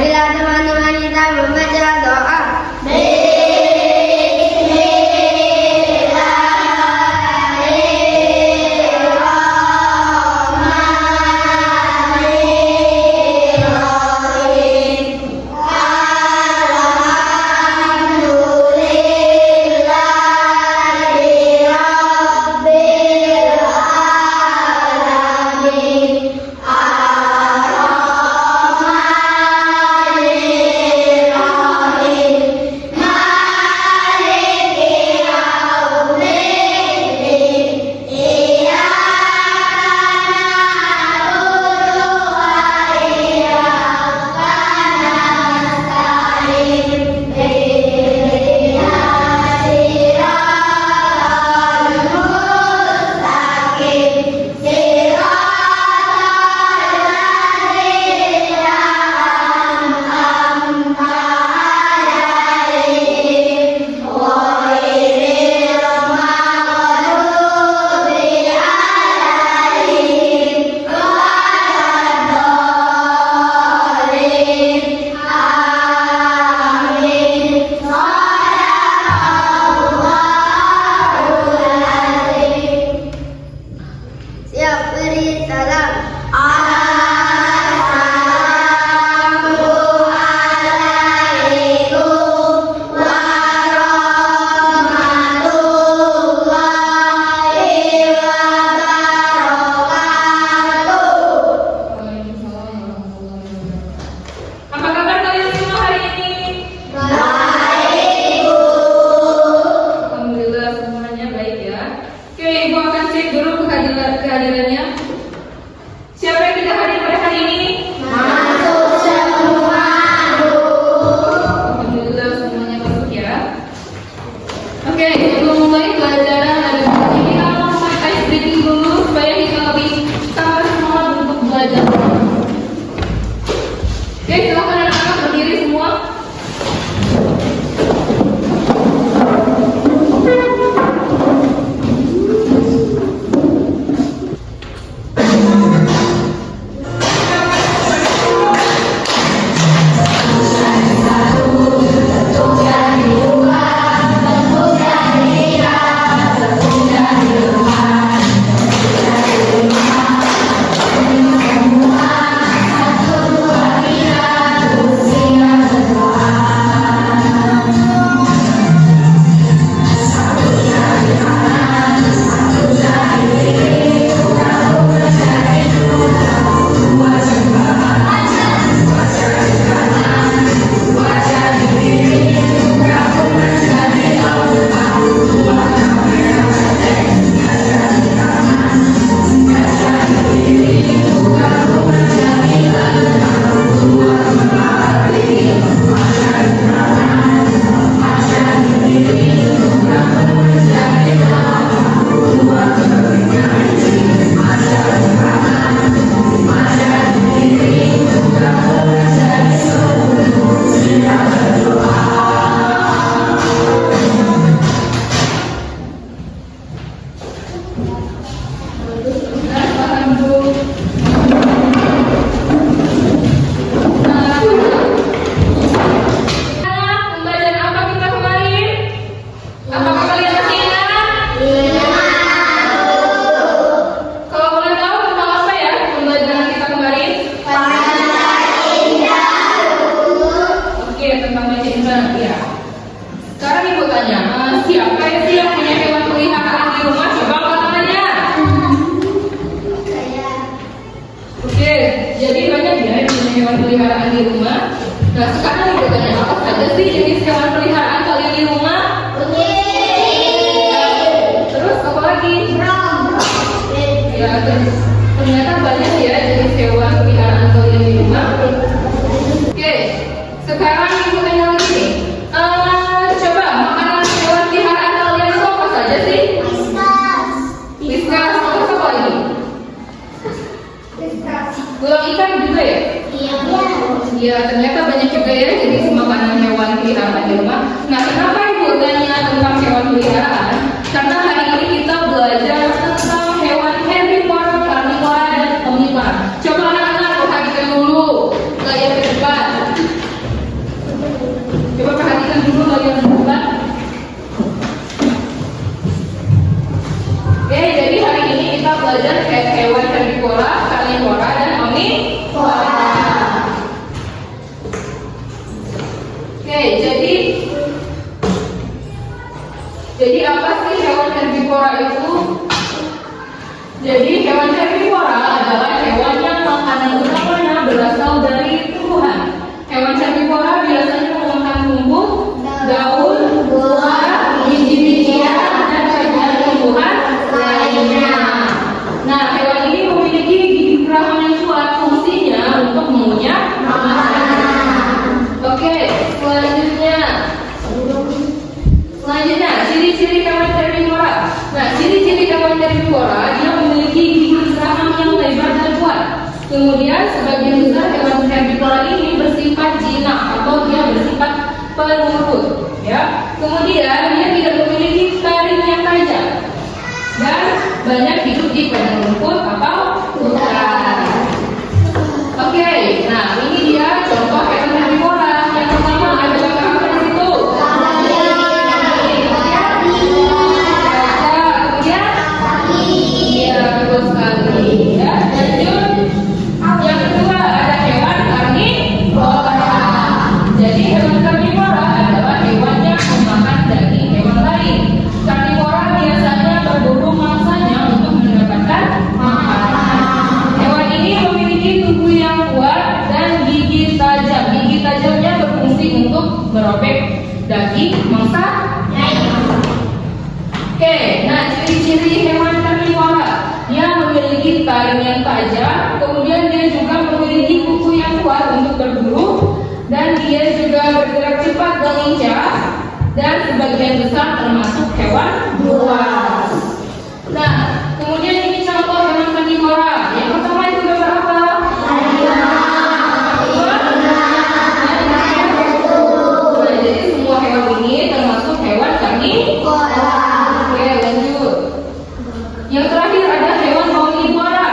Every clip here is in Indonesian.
Marilah teman-teman kita membaca doa. Beri salam. Assalamualaikum warahmatullahi wabarakatuh. Apa kabar kalian semua hari ini? Baik, Bu. Alhamdulillah semuanya baik ya. Oke, Ibu akan cek dulu kehadirannya. Siapa yang tidak hadir pada hari ini? Masuk semua, Bu. Alhamdulillah semuanya masuk ya. Oke, sebelum mulai pelajaran ada ini kita mau ice breaking dulu supaya kita lebih sabar semua untuk belajar. Oke, silakan anak-anak berdiri semua. Siapa sih yang punya hewan peliharaan di rumah? Coba apa namanya? Oke, jadi banyak ya yang punya hewan peliharaan di rumah. Nah, sekarang ibu tanya, apa saja sih jenis hewan peliharaan kalian di rumah? Terus apa lagi? Ya, terus ternyata banyak ya jenis hewan peliharaan kalian di rumah. Oke, sekarang ibu tanya lagi nih. Coba makanan hewan peliharaan kalian itu apa saja sih? Whiskas, terus apa lagi? Tulang ikan juga ya? Iya, ternyata banyak juga ya jenis makanan hewan peliharaan di rumah. Nah, kenapa ibu tanya tentang hewan peliharaan? Karena hari ini kita belajar tentang hewan herbivore, karnivora, dan omnivora. Coba anak-anak perhatikan dulu layar ke depan. itu, jadi hewan herbivora adalah hewan yang makanan utamanya berasal dari tumbuhan. Hewan herbivora biasanya memakan rumput, daun, buah, biji-bijian, dan bagian tumbuhan lainnya. Nah, hewan ini memiliki gigi geraham yang kuat, fungsinya untuk mengunyah makanan. Oke, selanjutnya, ciri-ciri hewan herbivora. Nah, ciri-ciri hewan herbivora dia memiliki gigi geraham yang lebar dan kuat. Kemudian sebagian besar hewan herbivora ini bersifat jinak atau dia bersifat penurut. Ya. Kemudian dia tidak memiliki taring yang tajam dan banyak hidup di padang rumput atau hutan. Oke, nah ini dia contoh hewan herbivora. Yang pertama adalah apa di situ? Iya, betul sekali. Ya, lanjut. Yang kedua ada hewan karnivora. Jadi hewan karnivora adalah hewan yang memakan daging hewan lain. Karnivora biasanya berburu mangsanya untuk mendapatkan makanan. Hewan ini memiliki tubuh yang kuat dan gigi tajam. Gigi tajamnya berfungsi untuk merobek daging mangsa. Oke, nah ciri-ciri hewan karnivora, dia memiliki taring yang tajam, kemudian dia juga memiliki kuku yang kuat untuk berburu, dan dia juga bergerak cepat dan lincah, dan sebagian besar termasuk hewan buas. Nah, kemudian ini contoh hewan karnivora. Yang pertama itu gambar apa? Nah, jadi semua hewan ini termasuk hewan karnivora. Oke, lanjut. Yang terakhir ada hewan omnivora.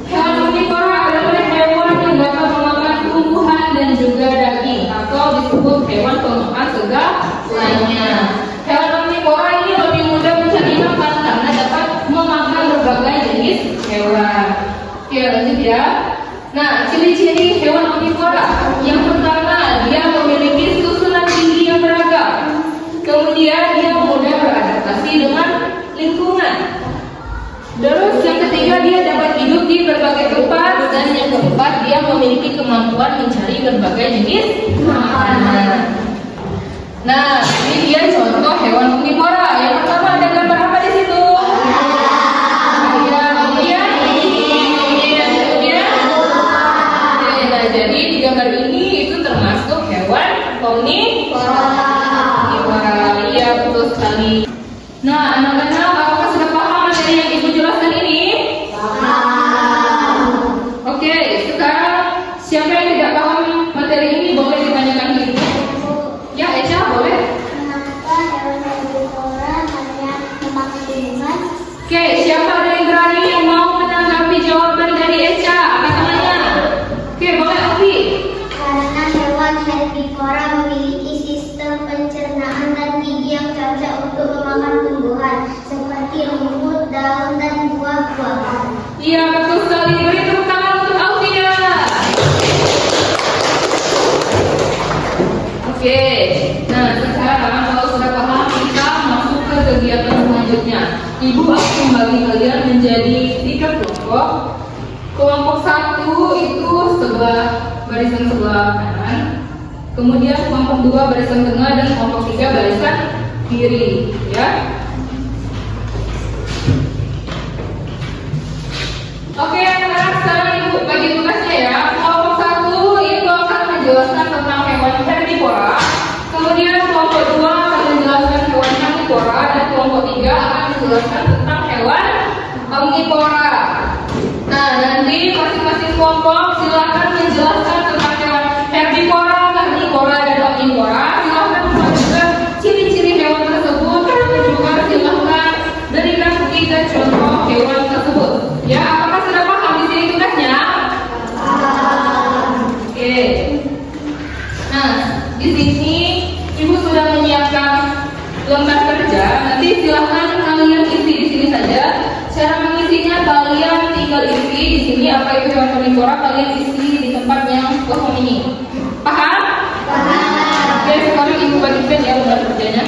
Hewan omnivora adalah hewan yang dapat memakan tumbuhan dan juga daging atau disebut hewan pemakan segalanya. Hewan omnivora ini lebih mudah mencari makan karena dapat memakan berbagai jenis hewan. Oke, lanjut ya. Nah, ciri-ciri hewan omnivora. Yang pertama, dia memiliki susunan gigi yang beragam. Kemudian dia mudah beradaptasi dengan lingkungan. Terus yang ketiga, dia dapat hidup di berbagai tempat, dan yang keempat, dia memiliki kemampuan mencari berbagai jenis makanan. Nah, ini dia contoh hewan omnivora. Yang pertama ada gambar apa di situ? Nah, jadi di gambar ini itu termasuk hewan omnivora. Iya, betul sekali. Nah, anak-anak, apakah sudah paham materi yang Ibu jelaskan ini? Paham. Oke, sekarang siapa yang tidak paham materi ini boleh ditanyakan ke Ibu. Ya, Eca, boleh? Kenapa hewan herbivora hanya memakan tumbuhan? Oke, siapa dari berani yang mau menanggapi jawaban dari Eca? Angkat tangannya. Oke, boleh Ovi. Karena hewan herbivora memiliki sistem pencernaan dan gigi yang cocok untuk memakan tumbuhan seperti rumput, daun, dan buah-buahan. Iya, betul sekali. Beri tepuk tangan untuk Alvia. Oke, nah sekarang kalau sudah paham, kita masuk ke kegiatan selanjutnya. Ibu akan membagi kalian menjadi 3 kelompok. Kelompok 1 itu barisan sebelah kanan. Kemudian kelompok 2 barisan tengah, dan kelompok 3 barisan kiri, ya. Oke, sekarang Ibu bagi tugasnya ya. Kelompok 1 itu akan menjelaskan tentang hewan herbivora. Kemudian kelompok 2 akan menjelaskan hewan karnivora, dan kelompok 3 akan menjelaskan tentang hewan omnivora. Nah, nanti masing-masing kelompok silakan menjelaskan tentang hewan herbivora, karnivora, dan omnivora. Silakan membuat juga ciri-ciri hewan tersebut, dan juga silakan berikan 3 contoh hewan tersebut. Ya, apakah sudah paham di sini tugasnya? Oke. Nah, di sini Ibu sudah menyiapkan lembar kerja. Nanti silakan kalian isi di sini saja. Cara mengisinya kalian tinggal isi di sini apa itu hewan karnivora, kalian isi di tempat yang kosong ini. Paham? Paham. Oke, sekarang Ibu bagikan ya lembar kerjanya.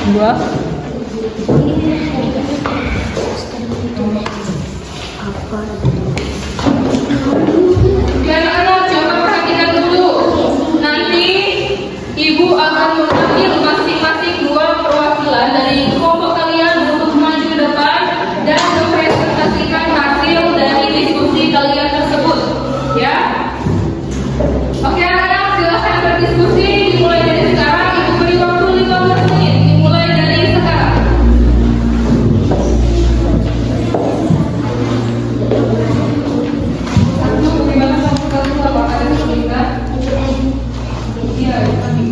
Dua. Ya anak-anak, coba perhatikan dulu. Nanti ibu akan memanggil masing-masing dua perwakilan dari kelompok kalian untuk maju ke depan dan mempresentasikan hasil dari diskusi kalian tersebut. Ya. Oke anak-anak, silahkan berdiskusi. Dimulai dari sekarang. Ibu beri waktu 15 menit. Dimulai dari sekarang. Satu, bagaimana kamu tahu apakah ada kesulitan? Iya, kami.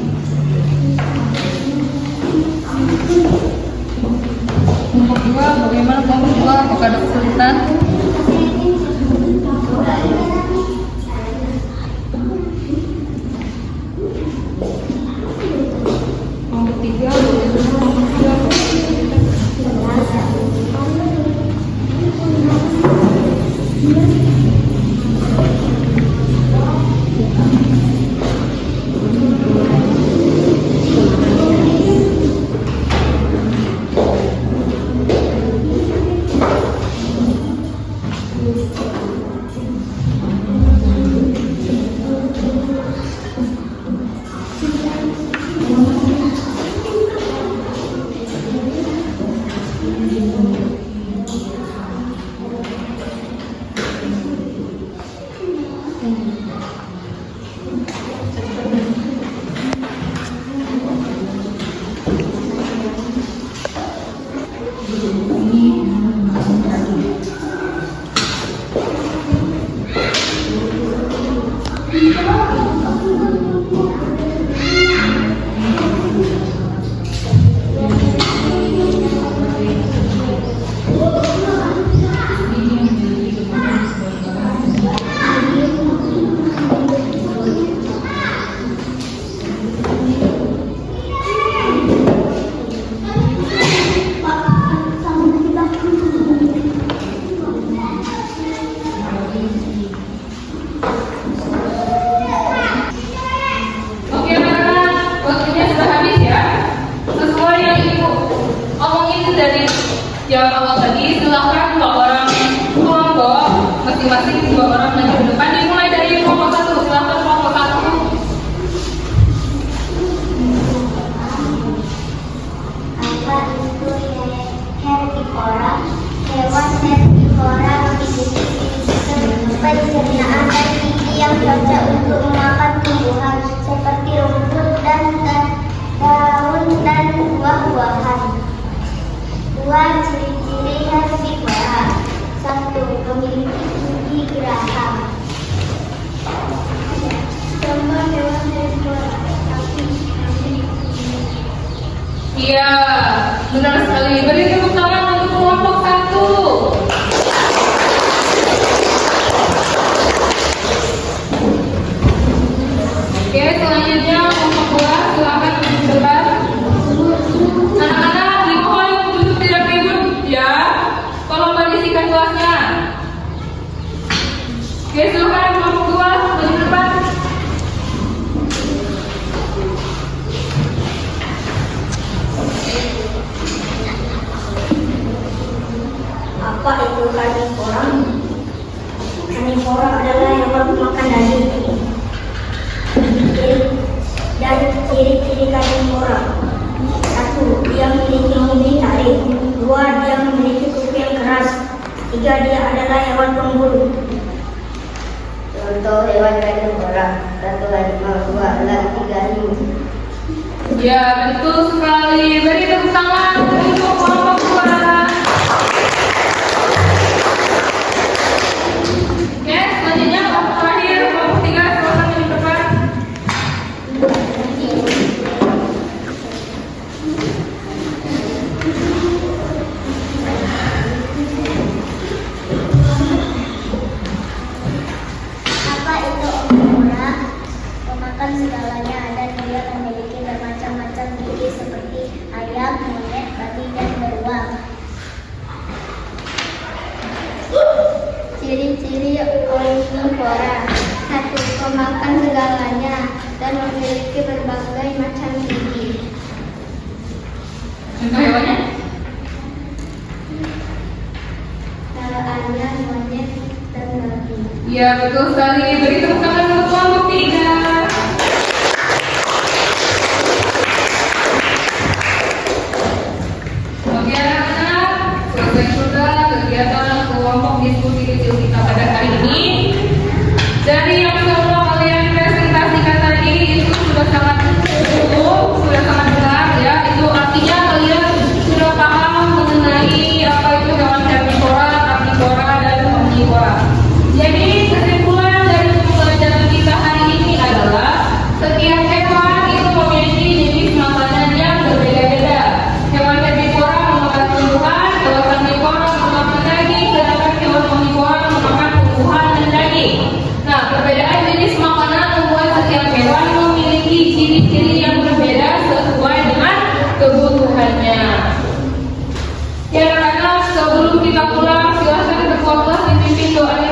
Nomor dua, bagaimana kamu juga apakah ada kesulitan? Nomor tiga, oke anak-anak, waktunya sudah habis ya. Sesuai yang ibu omongin dari yang awal tadi, silahkan dua orang kelompok masing-masing dua orang maju ke depan. Dimulai dari kelompok satu, silahkan kelompok satu. Apa itu herbivora? Hewan herbivora memiliki sistem pencernaan dan gigi yang cocok untuk memakan tumbuhan seperti rumput dan daun dan buah-buahan. Dua ciri-ciri herbivora. Satu, memiliki gigi geraham. Contoh hewan herbivora tapi Iya, benar sekali. Beri tepuk tangan untuk kelompok satu. Oke, selanjutnya kelompok dua, silakan duduk depan. Anak-anak, dimohon duduk tidak ribut ya. Tolong kondisikan kelasnya. Oke, silakan kelompok dua, duduk depan. apa itu karnivora? Karnivora adalah hewan pemakan daging. Dan ciri-ciri karnivora. Satu, dia memiliki gigi taring. Dua, dia memiliki kuku yang keras. Tiga, dia adalah hewan pemburu. Contoh hewan karnivora. Satu, harimau. Dua, elang. Tiga, hiu. Ya, betul sekali. Beri tepuk tangan untuk kelompok dua. Oke, selanjutnya kelompok terakhir, kelompok tiga, silakan maju ke depan. Apa itu omnivora? Pemakan segalanya dan dia memiliki bermacam-macam gigi seperti ayam, monyet, babi, Ya, betul sekali. Beri tepuk tangan untuk kelompok 3. Oke anak-anak, selesai sudah kegiatan kelompok diskusi kecil kita pada hari ini. Dari yang semua kalian presentasikan tadi itu sudah sangat cukup, sudah sangat benar ya. Itu artinya kalian sudah paham mengenai apa itu hewan herbivora, karnivora, dan omnivora. Jadi kesimpulan dari pembelajaran kita hari ini adalah setiap hewan itu memiliki jenis makanan yang berbeda-beda. Hewan herbivora memakan tumbuhan, hewan karnivora memakan daging, sedangkan hewan omnivora memakan tumbuhan dan daging. Nah, perbedaan jenis makanan membuat setiap hewan memiliki ciri-ciri yang berbeda sesuai dengan kebutuhannya. Ya anak-anak, sebelum kita pulang silahkan ketua kelas dipimpin doa